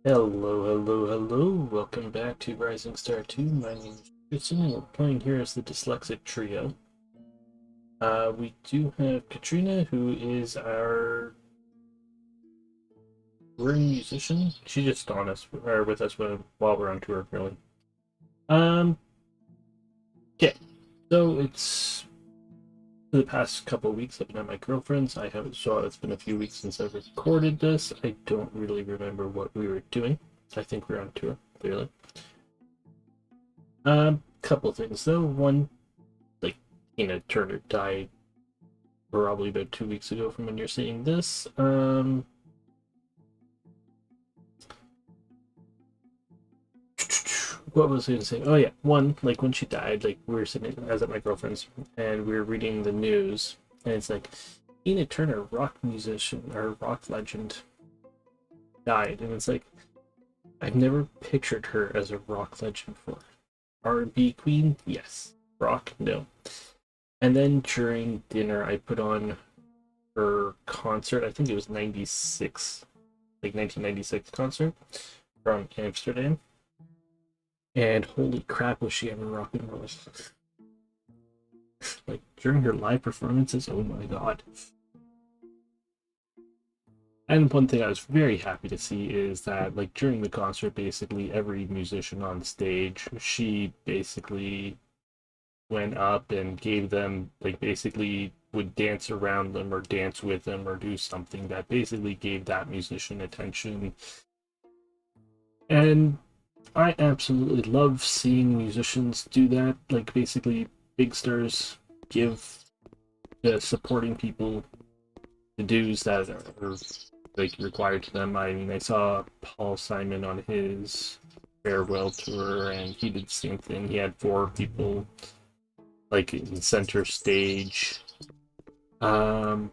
Hello. Welcome back to Rising Star 2. My name is Tristan, and we're playing here as the Dyslexic Trio. We do have Katrina, who is our touring musician. She just on us, or with us while we're on tour, really. Um, yeah. So it's for the past couple of weeks I've been at my girlfriend's. It's been a few weeks since I've recorded this. I don't really remember what we were doing. I think we're on tour, clearly. Couple things though. One, like Tina Turner died probably about 2 weeks ago from when you're seeing this. What was I going to say? Oh yeah, one, like when she died, like we were sitting, I was at my girlfriend's, and we were reading the news, and it's like Tina Turner, rock musician or rock legend, died, and it's like I've never pictured her as a rock legend before. R&B queen, yes. Rock, no. And then during dinner, I put on her concert. I think it was 96, like 1996 concert from Amsterdam. And holy crap, was she ever rock and roll! Like during her live performances, oh my god. And one thing I was very happy to see is that, like, during the concert, basically every musician on stage, she basically went up and gave them, like, basically would dance around them or dance with them or do something that basically gave that musician attention. And I absolutely love seeing musicians do that. Like, basically, big stars give the supporting people the dues that are like required to them. I mean, I saw Paul Simon on his farewell tour, and he did the same thing. He had four people like in center stage, um,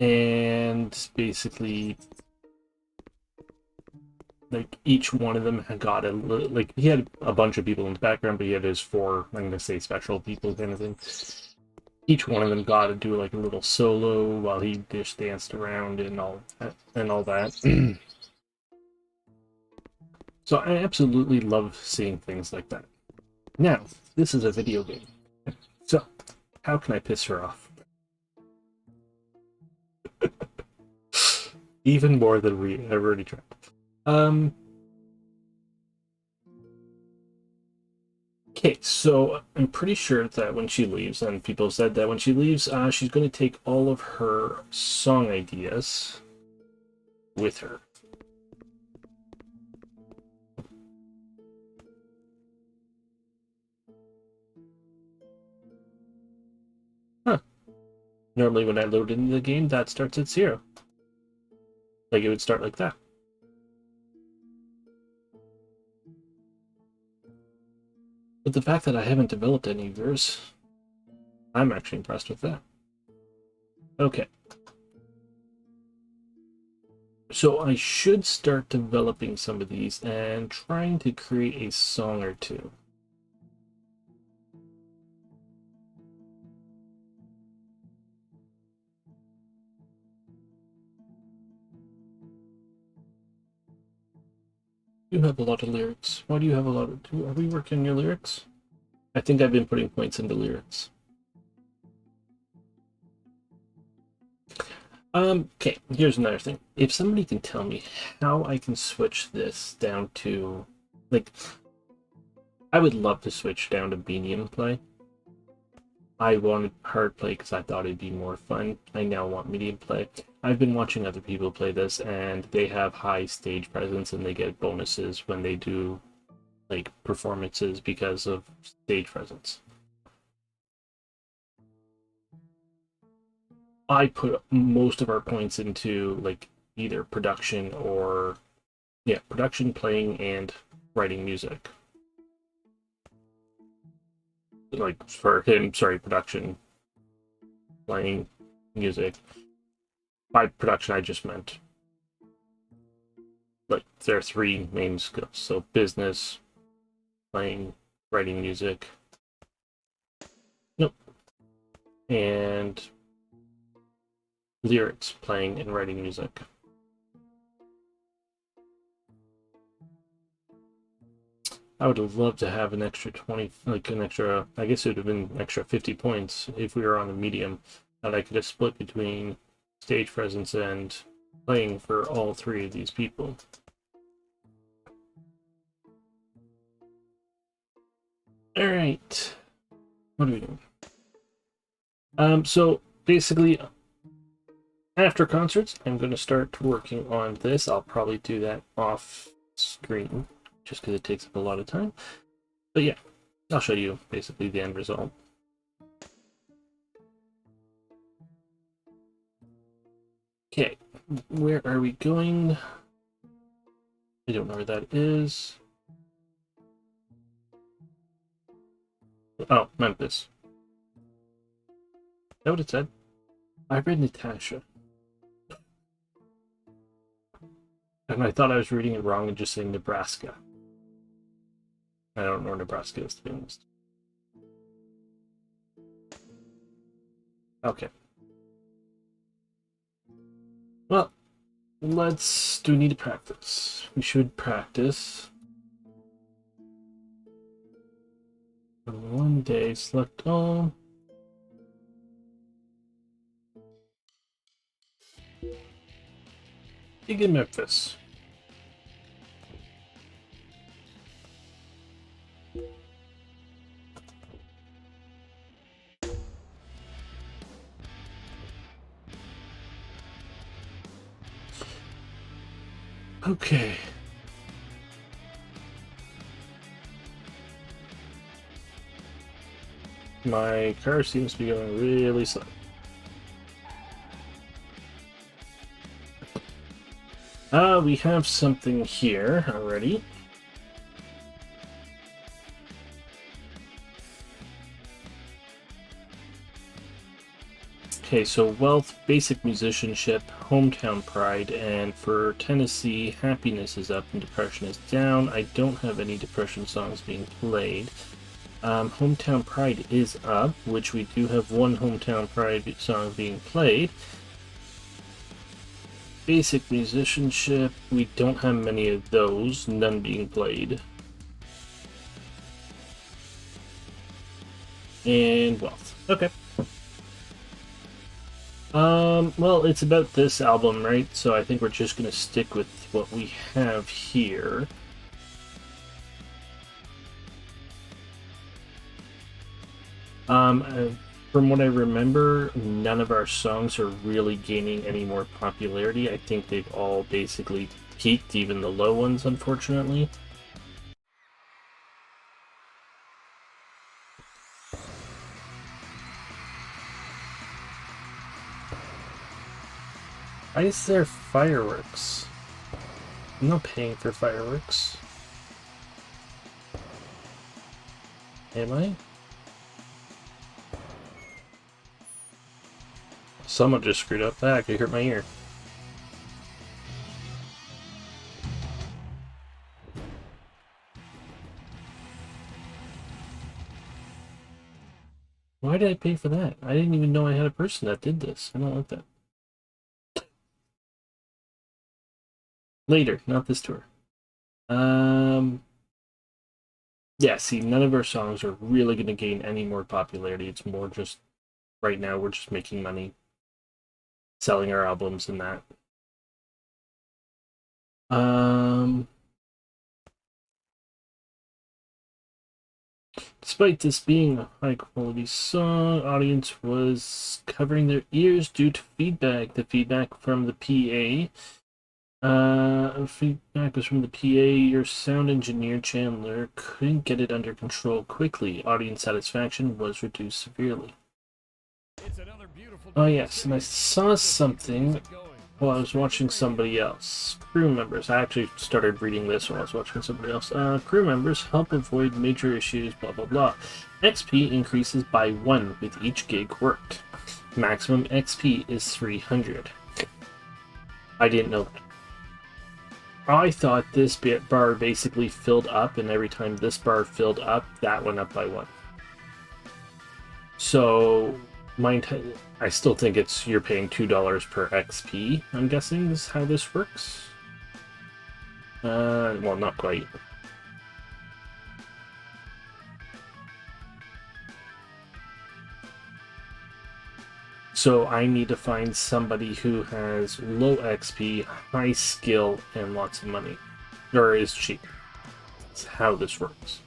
and basically like each one of them had got like he had a bunch of people in the background, but he had his four, I'm gonna say, special people kind of thing. Each one of them got to do like a little solo while he just danced around and all that. So I absolutely love seeing things like that. Now, this is a video game, so how can I piss her off? Even more than we have already tried. Um, Okay, so I'm pretty sure that when she leaves, and people said that when she leaves, she's going to take all of her song ideas with her. Huh. Normally, when I load into the game, that starts at 0. Like, it would start like that. But the fact that I haven't developed any of yours, I'm actually impressed with that. Okay. So I should start developing some of these and trying to create a song or two. You have a lot of lyrics. Why do you have a lot of... Are we working on your lyrics? I think I've been putting points into lyrics. Okay, here's another thing. If somebody can tell me how I can switch this down to, like, I would love to switch down to medium play. I wanted hard play because I thought it'd be more fun. I now want medium play. I've been watching other people play this, and they have high stage presence, and they get bonuses when they do, like, performances because of stage presence. I put most of our points into, like, either production or, yeah, production, playing, and writing music. Like for him, sorry, production, playing music. By production, I just meant like there are three main skills. So business, playing, writing music. Nope. And lyrics, playing and writing music. I would have loved to have an extra 20, like an extra, I guess it would have been an extra 50 points if we were on a medium that I could have split between stage presence and playing for all three of these people. All right, what are we doing? So basically, after concerts, I'm going to start working on this. I'll probably do that off screen just because it takes up a lot of time. But yeah, I'll show you basically the end result. Okay, where are we going? I don't know where that is. Oh, Memphis. Is that what it said? I read Natasha. And I thought I was reading it wrong and just saying Nebraska. I don't know where Nebraska is, to be honest. Okay. Well, do we need to practice? We should practice. 1 day, select all. Big in Memphis. Okay. My car seems to be going really slow. We have something here already. Okay, so wealth, basic musicianship, hometown pride, and for Tennessee, happiness is up and depression is down. I don't have any depression songs being played. Hometown pride is up, which we do have one hometown pride song being played. Basic musicianship, we don't have many of those, none being played. And wealth. Okay. Well, it's about this album, right? So I think we're just gonna stick with what we have here. From what I remember, none of our songs are really gaining any more popularity. I think they've all basically peaked, even the low ones, unfortunately. Why is there fireworks? I'm not paying for fireworks. Am I? Someone just screwed up that. Could hurt my ear. Why did I pay for that? I didn't even know I had a person that did this. I don't like that. Later, not this tour. Yeah, see, none of our songs are really going to gain any more popularity. It's more just, right now, we're just making money, selling our albums and that. Despite this being a high-quality song, audience was covering their ears due to feedback. The feedback from the PA. Feedback was from the PA. Your sound engineer, Chandler, couldn't get it under control quickly. Audience satisfaction was reduced severely. Oh yes, and I saw something while I was watching somebody else. Crew members. I actually started reading this while I was watching somebody else. Crew members help avoid major issues, blah blah blah. XP increases by 1 with each gig worked. Maximum XP is 300. I didn't know that. I thought this bar basically filled up, and every time this bar filled up, that went up by 1. So, I still think you're paying $2 per XP, I'm guessing is how this works. Well, not quite. So I need to find somebody who has low XP, high skill, and lots of money. Or is cheap. That's how this works.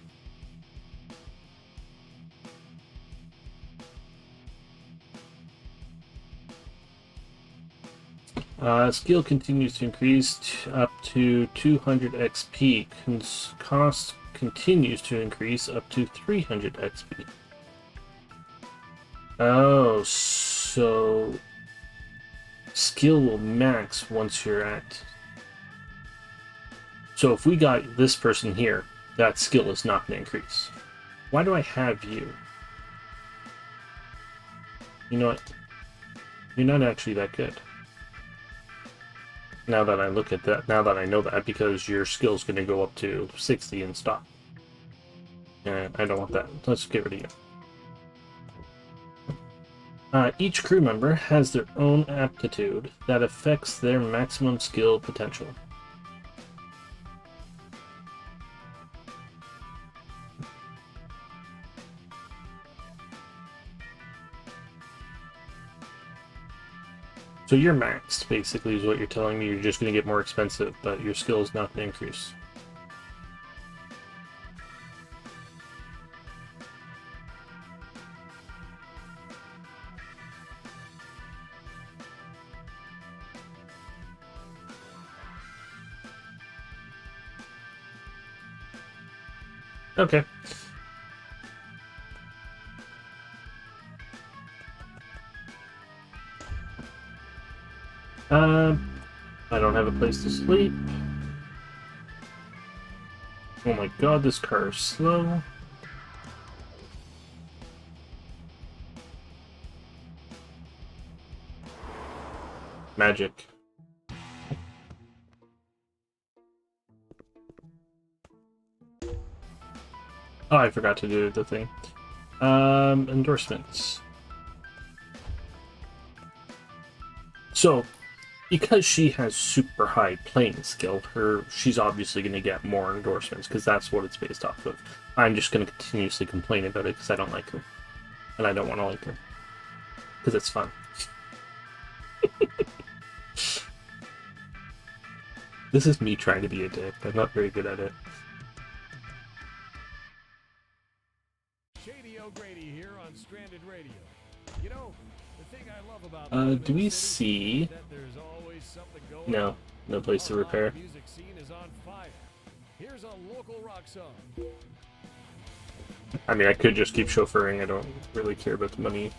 Skill continues to increase up to 200 XP. Cost continues to increase up to 300 XP. Oh, so skill will max once you're at... So if we got this person here, that skill is not going to increase. Why do I have you? You know what? You're not actually that good. Now that I look at that, now that I know that, because your skill's going to go up to 60 and stop. And I don't want that. Let's get rid of you. Each crew member has their own aptitude that affects their maximum skill potential. So you're maxed, basically, is what you're telling me. You're just going to get more expensive, but your skill is not going to increase. Okay. I don't have a place to sleep. Oh my god, this car is slow. Magic. Oh, I forgot to do the thing. Endorsements. So, because she has super high playing skill, she's obviously going to get more endorsements, because that's what it's based off of. I'm just going to continuously complain about it, because I don't like her. And I don't want to like her. Because it's fun. This is me trying to be a dick. I'm not very good at it. Here on Stranded Radio. You know, the thing I love about do we see... No, no place to repair. Music scene is on fire. Here's a local rock song. I mean, I could just keep chauffeuring. I don't really care about the money.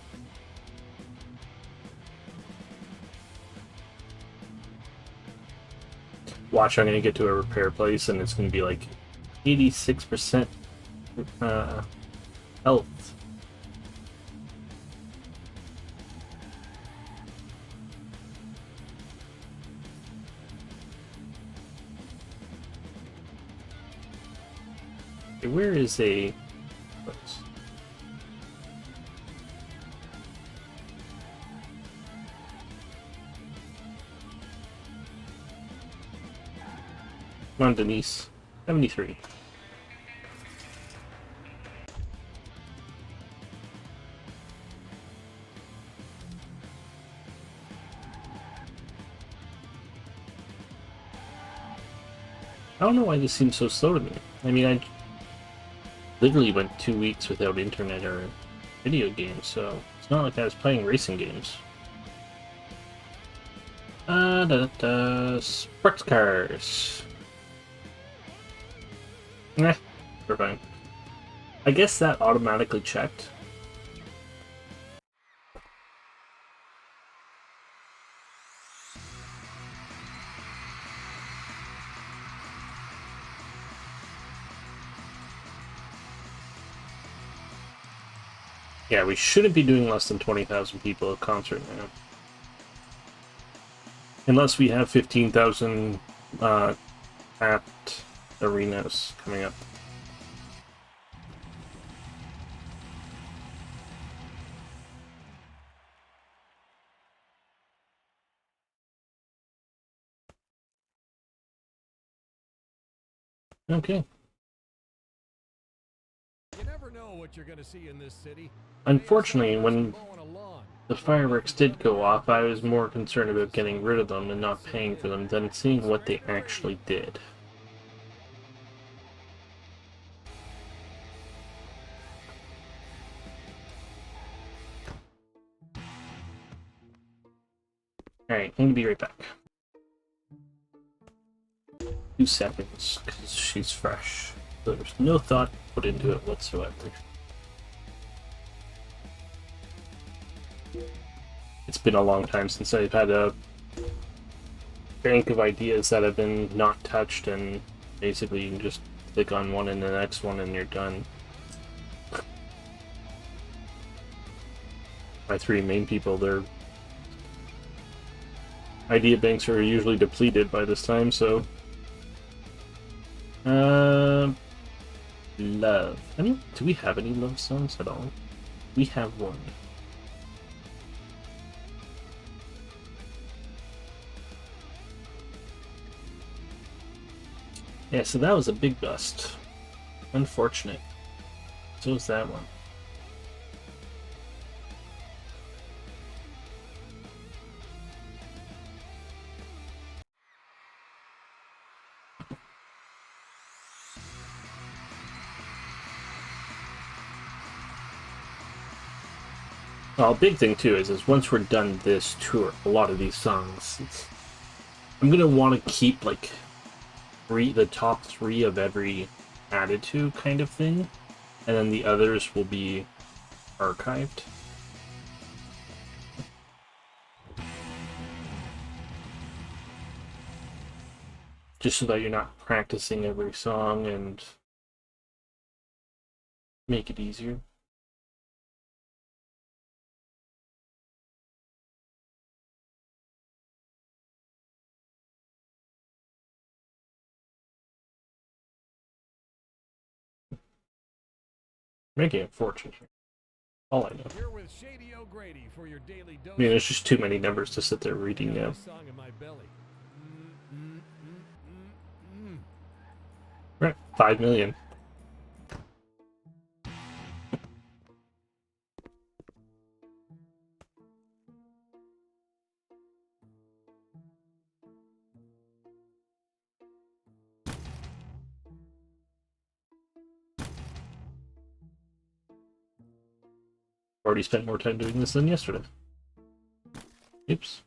Watch, I'm gonna get to a repair place and it's gonna be like 86% health. Okay, where is a place? Come on, Denise. 73. I don't know why this seems so slow to me. I mean, I literally went 2 weeks without internet or video games, so it's not like I was playing racing games. Sports cars. Nah, we're fine. I guess that automatically checked. Yeah, we shouldn't be doing less than 20,000 people at concert now. Unless we have 15,000 tapped arenas coming up. Okay. You never know what you're going to see in this city. Unfortunately, when the fireworks did go off, I was more concerned about getting rid of them and not paying for them than seeing what they actually did. Alright, I'm gonna be right back. 2 seconds, because she's fresh. So there's no thought put into it whatsoever. It's been a long time since I've had a bank of ideas that have been not touched, and basically you can just click on one and the next one and you're done. My 3 main people, their idea banks are usually depleted by this time, so love. I mean, do we have any love songs at all? We have one. Yeah, so that was a big bust. Unfortunate. So was that one. Well, a big thing too is once we're done this tour, a lot of these songs, I'm gonna want to keep like the top 3 of every added to kind of thing, and then the others will be archived. Just so that you're not practicing every song and make it easier. Making a fortune here. All I know. You're with Shady O'Grady for your daily dose. I mean, there's just too many numbers to sit there reading now. Song in my belly. Right, 5 million. Already spent more time doing this than yesterday. Oops.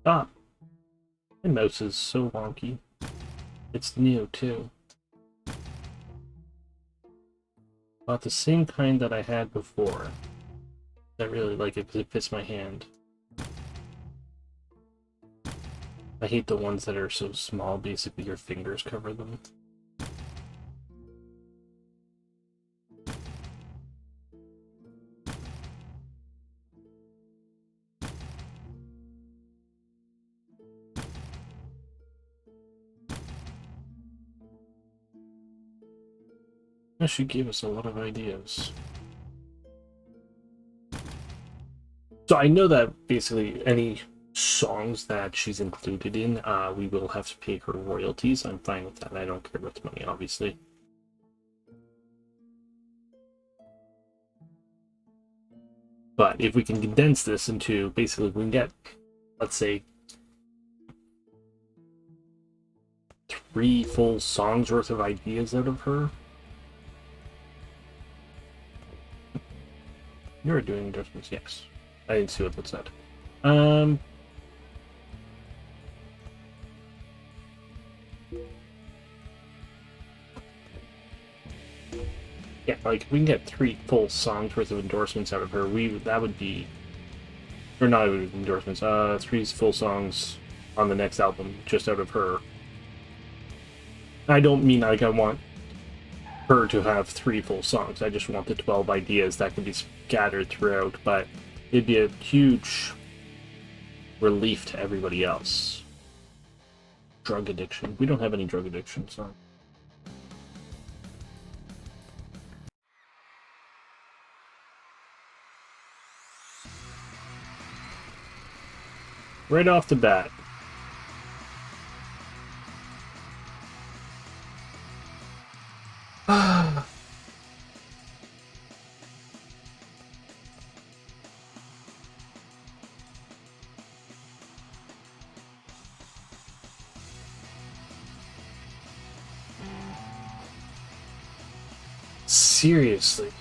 Ah! My mouse is so wonky. It's new, too. Bought the same kind that I had before. I really like it because it fits my hand. I hate the ones that are so small, basically your fingers cover them. She gave us a lot of ideas. So I know that basically any songs that she's included in, we will have to pay her royalties. I'm fine with that. I don't care about the money, obviously. But if we can condense this into, basically, we can get, let's say, 3 full songs worth of ideas out of her. You're doing endorsements, yes. I didn't see what that said. Yeah, like if we can get 3 full songs worth of endorsements out of her, that would be, or not endorsements. 3 full songs on the next album just out of her. I don't mean like I want her to have 3 full songs. I just want the 12 ideas that can be scattered throughout, but it'd be a huge relief to everybody else. Drug addiction. We don't have any drug addiction, so. Right off the bat. Seriously.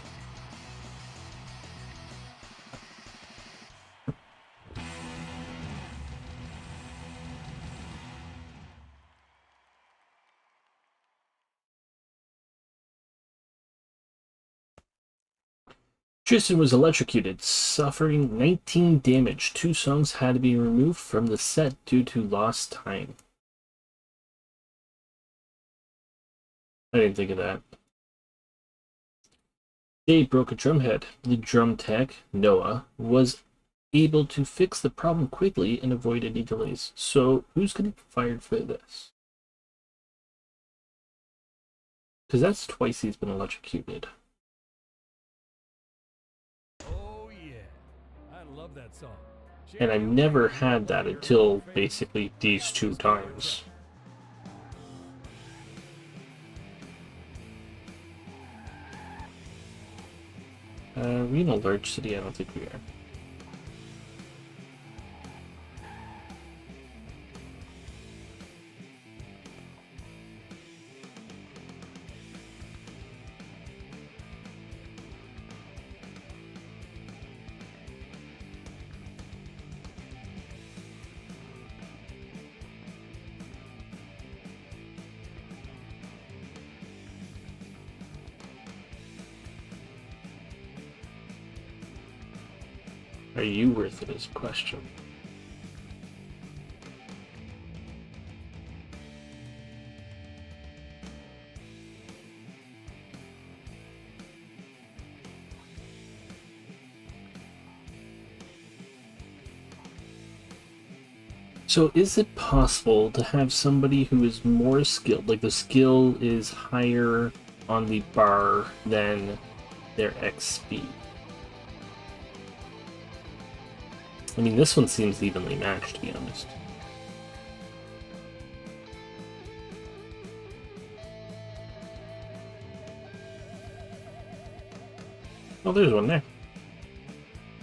Tristan was electrocuted, suffering 19 damage. 2 songs had to be removed from the set due to lost time. I didn't think of that. Dave broke a drum head. The drum tech, Noah, was able to fix the problem quickly and avoid any delays. So, who's getting fired for this? Because that's twice he's been electrocuted. Oh yeah, I love that song. And I've never had that until basically these 2 times. Are we in a large city? I don't think we are. Are you worth it is a question. So is it possible to have somebody who is more skilled, like the skill is higher on the bar than their XP? I mean, this one seems evenly matched, to be honest. Oh, there's one there.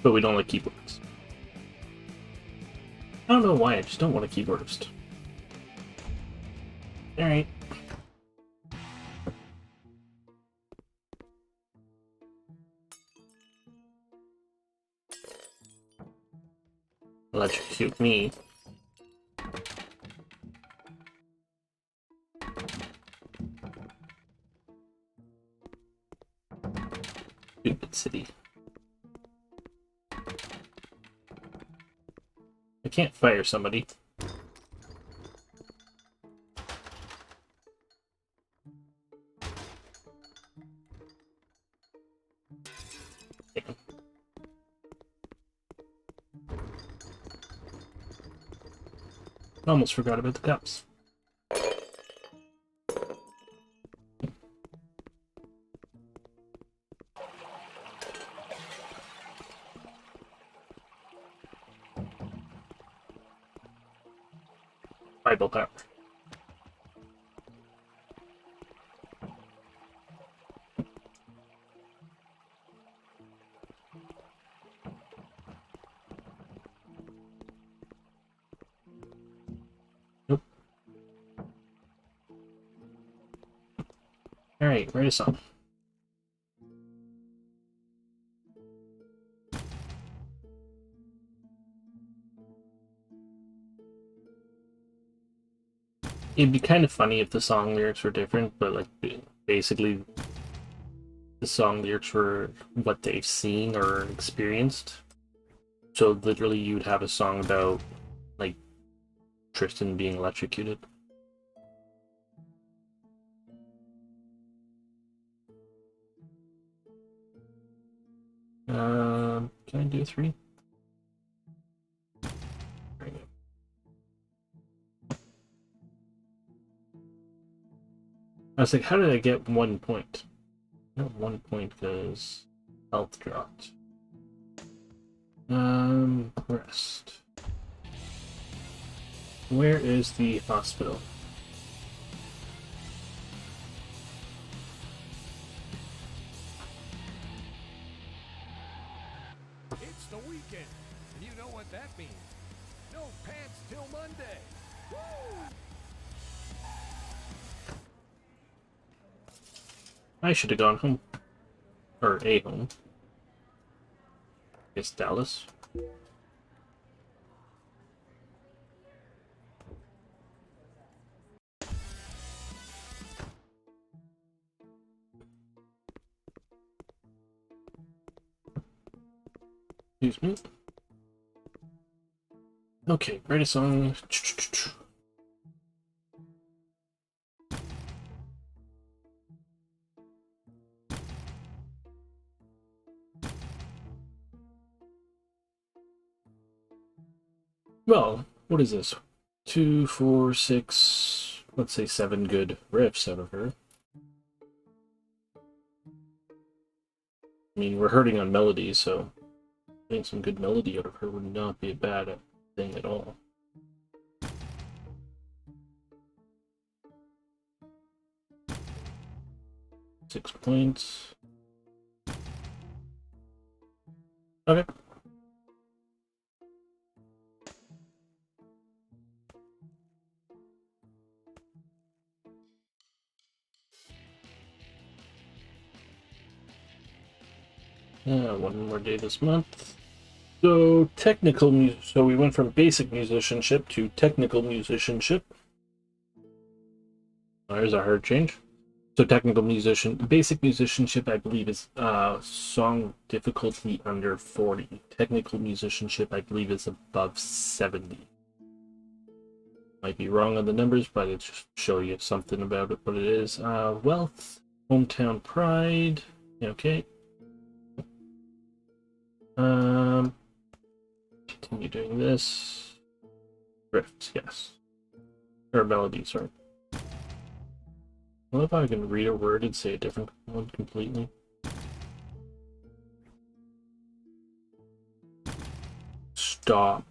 But we don't like keyboards. I don't know why, I just don't want a keyboardist. Alright. Electrocute me. Stupid city. I can't fire somebody. Damn. Almost forgot about the cups. Bible power. Nope. Alright, write a song. It'd be kind of funny if the song lyrics were different, but like basically the song lyrics were what they've seen or experienced. So literally you'd have a song about like Tristan being electrocuted. Can I do 3? Right. I was like, how did I get 1 point? Not 1 point because health dropped. Rest. Where is the hospital? It's the weekend, and you know what that means. No pants till Monday. Woo! I should have gone home. Or a home. It's Dallas. Excuse me. Okay, write a song. Well, what is this? 2, 4, 6, let's say 7 good riffs out of her. I mean, we're hurting on melody, so getting some good melody out of her would not be a bad thing at all. 6 points. Okay. One more day this month. So so we went from basic musicianship to technical musicianship. There's a hard change. So basic musicianship, I believe, is song difficulty under 40. Technical musicianship, I believe, is above 70. Might be wrong on the numbers, but it just show you something about it, what it is. Wealth, hometown pride. Okay. Continue doing this. Riffs, yes. Or melody, sorry. I don't know if I can read a word and say a different one completely. Stop.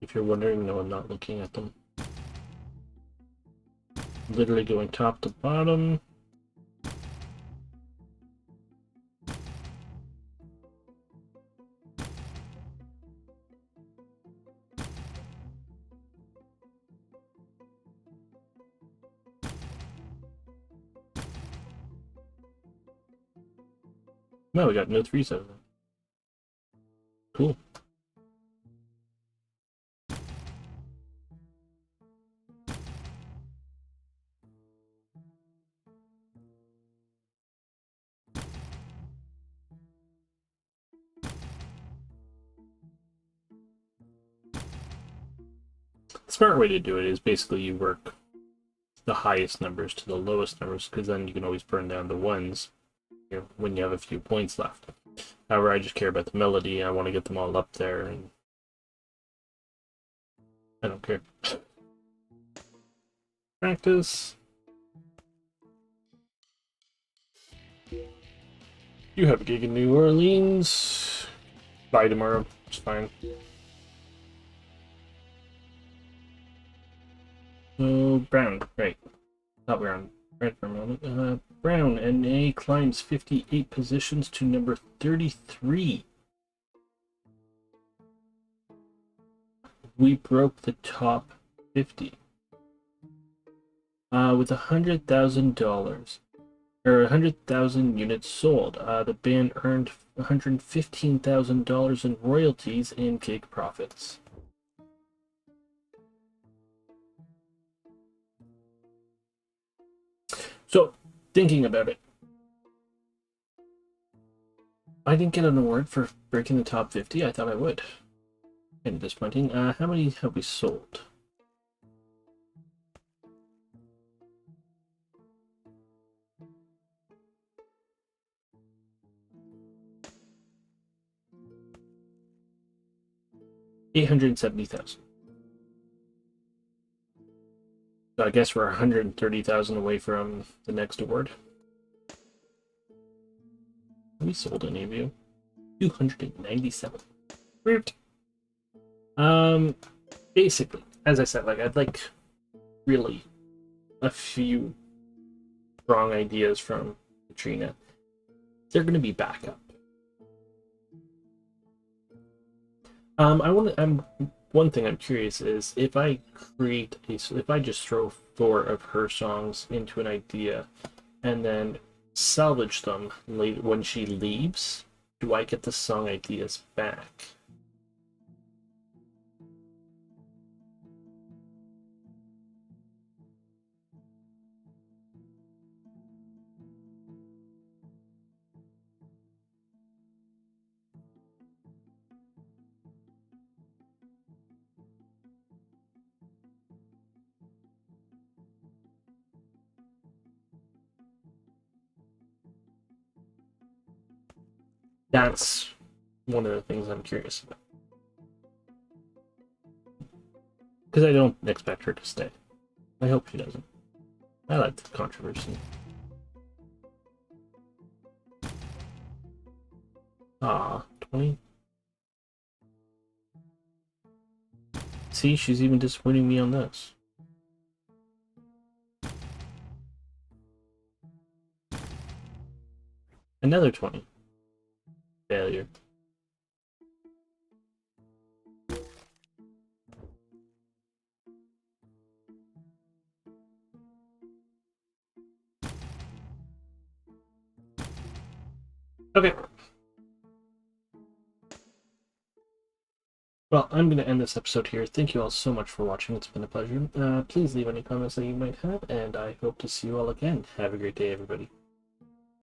If you're wondering, no, I'm not looking at them. Literally going top to bottom. No, we got no 3s out of it. Cool. The smart way to do it is basically you work the highest numbers to the lowest numbers, because then you can always burn down the ones when you have a few points left. However, I just care about the melody. I want to get them all up there, and I don't care. Practice. You have a gig in New Orleans. Bye tomorrow. It's fine. So, Brown, right. Thought we were on red for a moment. Brown, NA climbs 58 positions to number 33. We broke the top 50. With $100,000. Or 100,000 units sold. The band earned $115,000 in royalties and gig profits. So, thinking about it, I didn't get an award for breaking the top 50. I thought I would. Kind of disappointing. How many have we sold? $870,000. So I guess we're 130,000 away from the next award. Have we sold any of you? 297. Weird. Basically, as I said, like I'd like really a few strong ideas from Katrina. They're gonna be backup. One thing I'm curious is if I if I just throw 4 of her songs into an idea and then salvage them later when she leaves, do I get the song ideas back? That's one of the things I'm curious about. Because I don't expect her to stay. I hope she doesn't. I like the controversy. Ah, 20. See, she's even disappointing me on this. Another 20. Failure. Okay. Well, I'm going to end this episode here. Thank you all so much for watching. It's been a pleasure. Please leave any comments that you might have, and I hope to see you all again. Have a great day, everybody.